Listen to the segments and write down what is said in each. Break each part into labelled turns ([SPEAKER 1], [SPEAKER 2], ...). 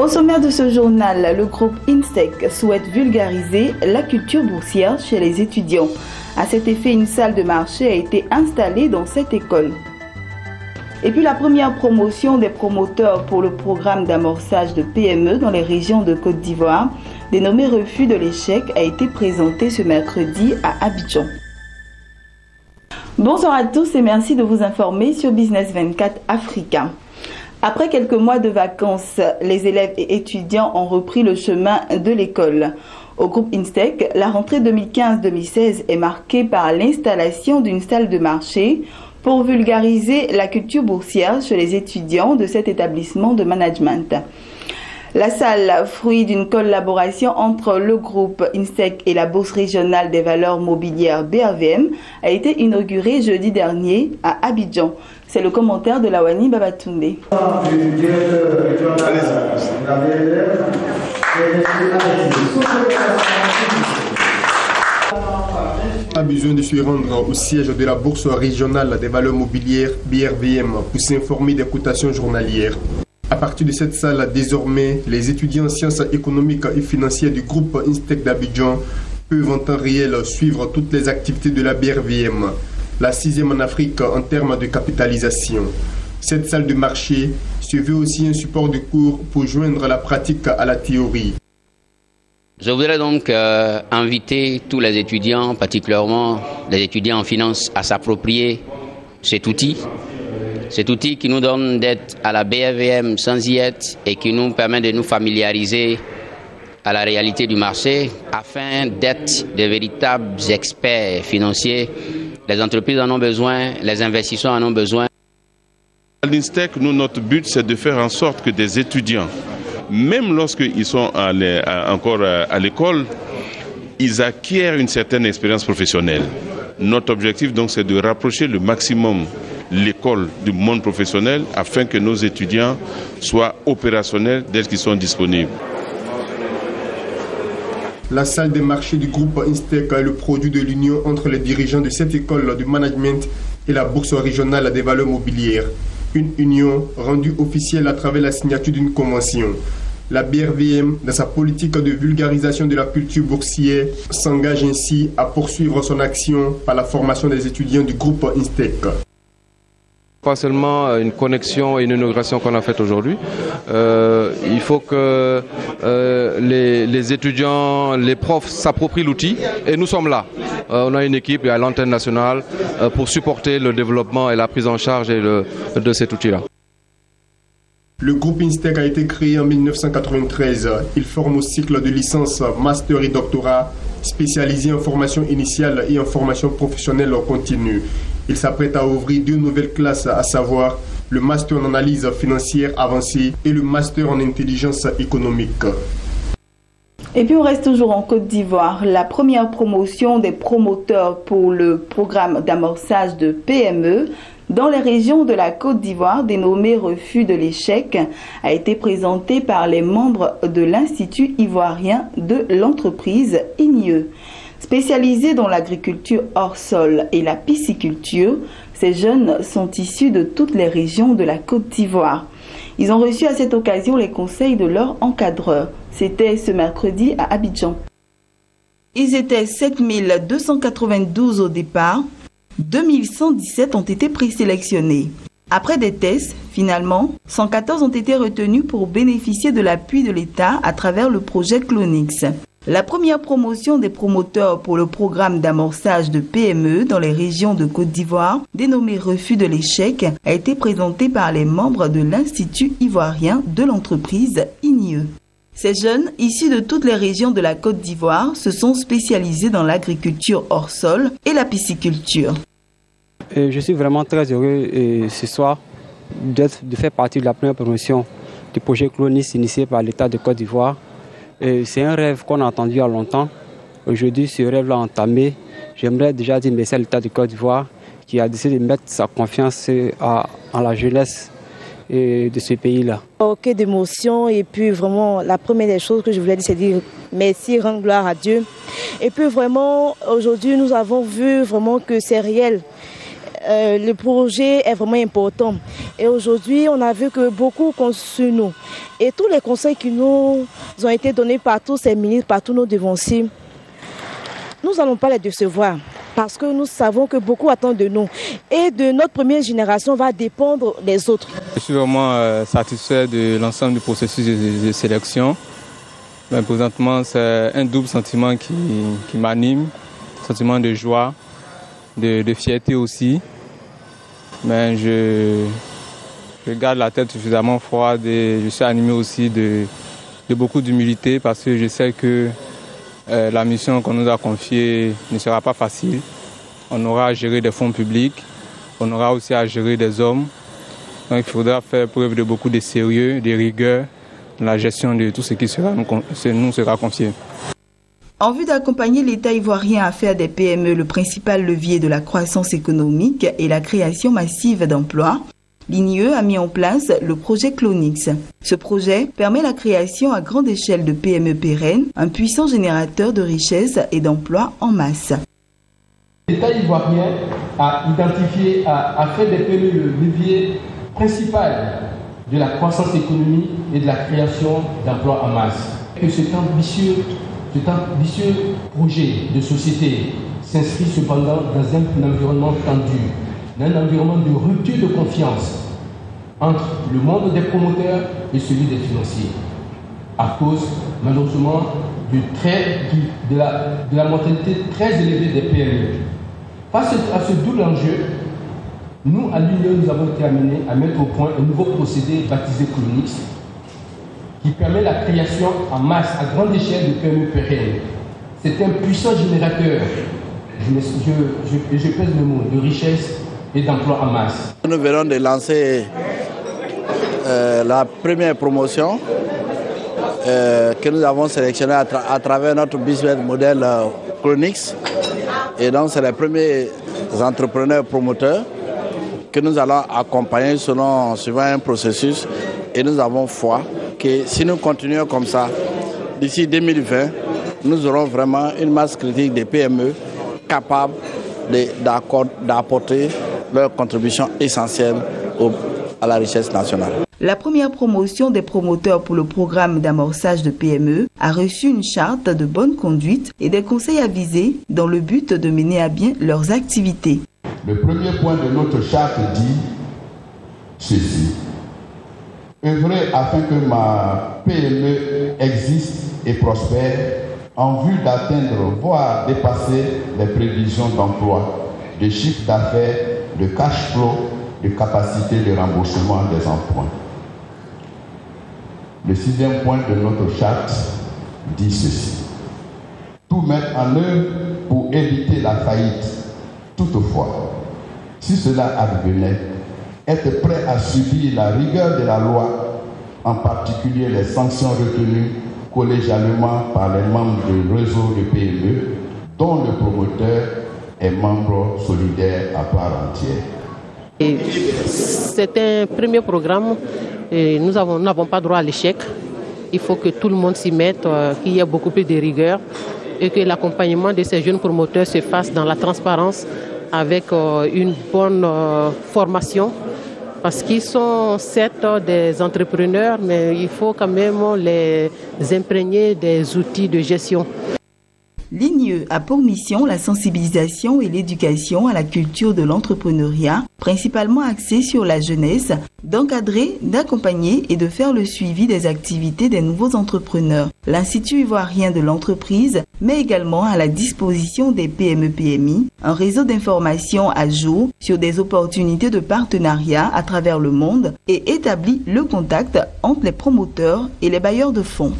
[SPEAKER 1] Au sommaire de ce journal, le groupe INSTEC souhaite vulgariser la culture boursière chez les étudiants. À cet effet, une salle de marché a été installée dans cette école. Et puis la première promotion des promoteurs pour le programme d'amorçage de PME dans les régions de Côte d'Ivoire, dénommé Refus de l'échec, a été présentée ce mercredi à Abidjan. Bonsoir à tous et merci de vous informer sur Business 24 Africa. Après quelques mois de vacances, les élèves et étudiants ont repris le chemin de l'école. Au groupe INSTEC, la rentrée 2015-2016 est marquée par l'installation d'une salle de marché pour vulgariser la culture boursière chez les étudiants de cet établissement de management. La salle, fruit d'une collaboration entre le groupe INSTEC et la Bourse régionale des valeurs mobilières BRVM, a été inaugurée jeudi dernier à Abidjan. C'est le commentaire de Lawani Babatunde.
[SPEAKER 2] A besoin de se rendre au siège de la Bourse régionale des valeurs mobilières BRVM pour s'informer des cotations journalières. À partir de cette salle, désormais, les étudiants en sciences économiques et financières du groupe INSTEC d'Abidjan peuvent en temps réel suivre toutes les activités de la BRVM, la 6e en Afrique en termes de capitalisation. Cette salle de marché se veut aussi un support de cours pour joindre la pratique à la théorie.
[SPEAKER 3] Je voudrais donc inviter tous les étudiants, particulièrement les étudiants en finance, à s'approprier cet outil qui nous donne d'être à la BRVM sans y être et qui nous permet de nous familiariser à la réalité du marché afin d'être de véritables experts financiers. Les entreprises en ont besoin, les investisseurs en ont besoin.
[SPEAKER 4] À l'INSTEC, notre but, c'est de faire en sorte que des étudiants, même lorsqu'ils sont encore à l'école, ils acquièrent une certaine expérience professionnelle. Notre objectif, donc, c'est de rapprocher le maximum l'école du monde professionnel afin que nos étudiants soient opérationnels dès qu'ils sont disponibles.
[SPEAKER 2] La salle des marchés du groupe INSTEC est le produit de l'union entre les dirigeants de cette école de management et la Bourse régionale des valeurs mobilières. Une union rendue officielle à travers la signature d'une convention. La BRVM, dans sa politique de vulgarisation de la culture boursière, s'engage ainsi à poursuivre son action par la formation des étudiants du groupe INSTEC.
[SPEAKER 5] Pas seulement une connexion et une inauguration qu'on a faite aujourd'hui. Il faut que les étudiants, les profs s'approprient l'outil et nous sommes là. On a une équipe à l'antenne nationale pour supporter le développement et la prise en charge de cet outil-là.
[SPEAKER 2] Le groupe INSTEC a été créé en 1993. Il forme au cycle de licence, master et doctorat, spécialisé en formation initiale et en formation professionnelle continue. Il s'apprête à ouvrir 2 nouvelles classes, à savoir le master en analyse financière avancée et le master en intelligence économique.
[SPEAKER 1] Et puis on reste toujours en Côte d'Ivoire. La première promotion des promoteurs pour le programme d'amorçage de PME dans les régions de la Côte d'Ivoire, dénommé Refus de l'échec, a été présentée par les membres de l'Institut ivoirien de l'entreprise INIE. Spécialisés dans l'agriculture hors sol et la pisciculture, ces jeunes sont issus de toutes les régions de la Côte d'Ivoire. Ils ont reçu à cette occasion les conseils de leur encadreur. C'était ce mercredi à Abidjan. Ils étaient 7292 au départ. 2117 ont été présélectionnés. Après des tests, finalement, 114 ont été retenus pour bénéficier de l'appui de l'État à travers le projet Clonix. La première promotion des promoteurs pour le programme d'amorçage de PME dans les régions de Côte d'Ivoire, dénommé Refus de l'échec, a été présentée par les membres de l'Institut ivoirien de l'entreprise INIE. Ces jeunes, issus de toutes les régions de la Côte d'Ivoire, se sont spécialisés dans l'agriculture hors sol et la pisciculture.
[SPEAKER 6] Je suis vraiment très heureux ce soir de faire partie de la première promotion du projet Clonis initié par l'État de Côte d'Ivoire. C'est un rêve qu'on a entendu il y a longtemps. Aujourd'hui, ce rêve-là entamé. J'aimerais déjà dire merci à l'État de Côte d'Ivoire qui a décidé de mettre sa confiance en la jeunesse de ce pays-là.
[SPEAKER 7] Ok, d'émotion, et puis vraiment la première des choses que je voulais dire, c'est dire merci, rendre gloire à Dieu. Et puis vraiment, aujourd'hui, nous avons vu vraiment que c'est réel. le projet est vraiment important. Et aujourd'hui, on a vu que beaucoup comptent sur nous. Et tous les conseils qui nous ont été donnés par tous ces ministres, par tous nos devanciers, nous n'allons pas les décevoir. Parce que nous savons que beaucoup attendent de nous. Et de notre première génération va dépendre des autres.
[SPEAKER 8] Je suis vraiment satisfait de l'ensemble du processus de sélection. Mais présentement, c'est un double sentiment qui m'anime. Sentiment de joie, de fierté aussi. Mais je garde la tête suffisamment froide et je suis animé aussi de beaucoup d'humilité parce que je sais que la mission qu'on nous a confiée ne sera pas facile. On aura à gérer des fonds publics, on aura aussi à gérer des hommes. Donc il faudra faire preuve de beaucoup de sérieux, de rigueur dans la gestion de tout ce qui nous sera confié.
[SPEAKER 1] En vue d'accompagner l'État ivoirien à faire des PME le principal levier de la croissance économique et la création massive d'emplois, l'INIE a mis en place le projet Clonix. Ce projet permet la création à grande échelle de PME pérennes, un puissant générateur de richesses et d'emplois en masse.
[SPEAKER 9] L'État ivoirien a identifié, a fait des PME le levier principal de la croissance économique et de la création d'emplois en masse. Que cet ambitieux projet de société s'inscrit cependant dans un environnement tendu, dans un environnement de rupture de confiance entre le monde des promoteurs et celui des financiers, à cause malheureusement de la mortalité très élevée des PME. Face à ce double enjeu, nous, à l'Union, nous avons été amenés à mettre au point un nouveau procédé baptisé Clonix, qui permet la création en masse, à grande échelle, de PME pérennes. C'est un puissant générateur, je pèse le mot, de richesse et d'emploi en masse.
[SPEAKER 10] Nous venons de lancer la première promotion que nous avons sélectionnée à travers notre business model Clonix. Et donc, c'est les premiers entrepreneurs promoteurs que nous allons accompagner suivant un processus. Et nous avons foi que si nous continuons comme ça, d'ici 2020, nous aurons vraiment une masse critique des PME capables d'apporter leur contribution essentielle à la richesse nationale.
[SPEAKER 1] La première promotion des promoteurs pour le programme d'amorçage de PME a reçu une charte de bonne conduite et des conseils avisés dans le but de mener à bien leurs activités.
[SPEAKER 11] Le premier point de notre charte dit ceci: œuvrer afin que ma PME existe et prospère en vue d'atteindre, voire dépasser les prévisions d'emploi, de chiffre d'affaires, de cash flow, de capacité de remboursement des emprunts. Le sixième point de notre charte dit ceci: tout mettre en œuvre pour éviter la faillite. Toutefois, si cela advenait, être prêt à subir la rigueur de la loi, en particulier les sanctions retenues collégialement par les membres du réseau de PME, dont le promoteur est membre solidaire à part entière.
[SPEAKER 12] C'est un premier programme et nous n'avons pas droit à l'échec. Il faut que tout le monde s'y mette, qu'il y ait beaucoup plus de rigueur et que l'accompagnement de ces jeunes promoteurs se fasse dans la transparence avec une bonne formation. Parce qu'ils sont certes des entrepreneurs, mais il faut quand même les imprégner des outils de gestion.
[SPEAKER 1] L'INIE a pour mission la sensibilisation et l'éducation à la culture de l'entrepreneuriat, principalement axée sur la jeunesse, d'encadrer, d'accompagner et de faire le suivi des activités des nouveaux entrepreneurs. L'Institut ivoirien de l'entreprise met également à la disposition des PME-PMI un réseau d'information à jour sur des opportunités de partenariat à travers le monde et établit le contact entre les promoteurs et les bailleurs de fonds.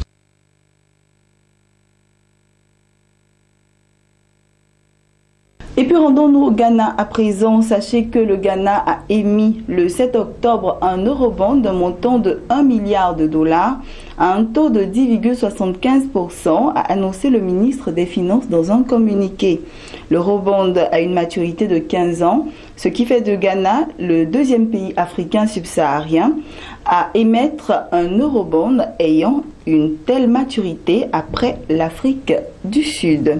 [SPEAKER 1] Et puis rendons-nous au Ghana à présent. Sachez que le Ghana a émis le 7 octobre un eurobond d'un montant de 1 milliard de dollars à un taux de 10,75%, a annoncé le ministre des Finances dans un communiqué. L'eurobond a une maturité de 15 ans, ce qui fait de Ghana le deuxième pays africain subsaharien à émettre un eurobond ayant une telle maturité après l'Afrique du Sud.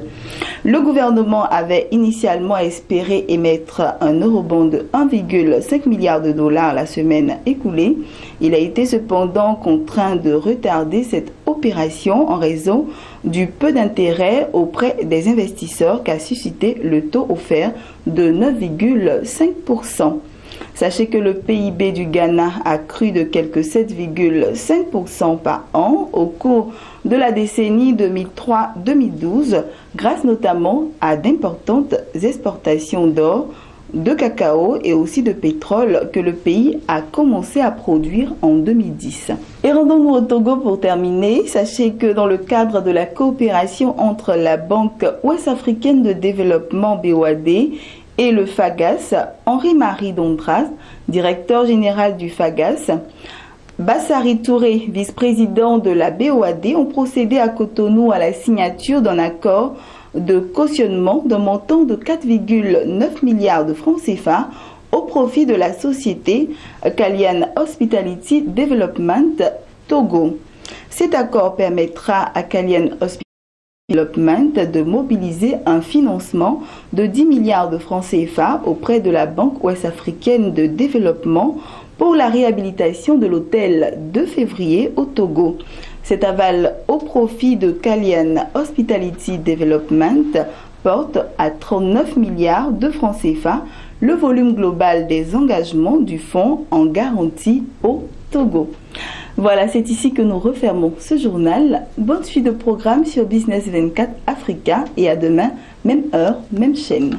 [SPEAKER 1] Le gouvernement avait initialement espéré émettre un eurobond de 1,5 milliard de dollars la semaine écoulée. Il a été cependant contraint de retarder cette opération en raison du peu d'intérêt auprès des investisseurs qu'a suscité le taux offert de 9,5%. Sachez que le PIB du Ghana a cru de quelques 7,5% par an au cours de la décennie 2003-2012, grâce notamment à d'importantes exportations d'or, de cacao et aussi de pétrole que le pays a commencé à produire en 2010. Et rendons-nous au Togo pour terminer. Sachez que dans le cadre de la coopération entre la Banque ouest-africaine de développement BOAD et le FAGAS, Henri-Marie Dondras, directeur général du FAGAS, Bassari Touré, vice-président de la BOAD, ont procédé à Cotonou à la signature d'un accord de cautionnement d'un montant de 4,9 milliards de francs CFA au profit de la société Kalian Hospitality Development Togo. Cet accord permettra à Kalian Hospitality Development de mobiliser un financement de 10 milliards de francs CFA auprès de la Banque ouest-africaine de développement pour la réhabilitation de l'hôtel de février au Togo. Cet aval au profit de Kalian Hospitality Development porte à 39 milliards de francs CFA le volume global des engagements du fonds en garantie au Togo. Voilà, c'est ici que nous refermons ce journal. Bonne suite de programme sur Business 24 Africa et à demain, même heure, même chaîne.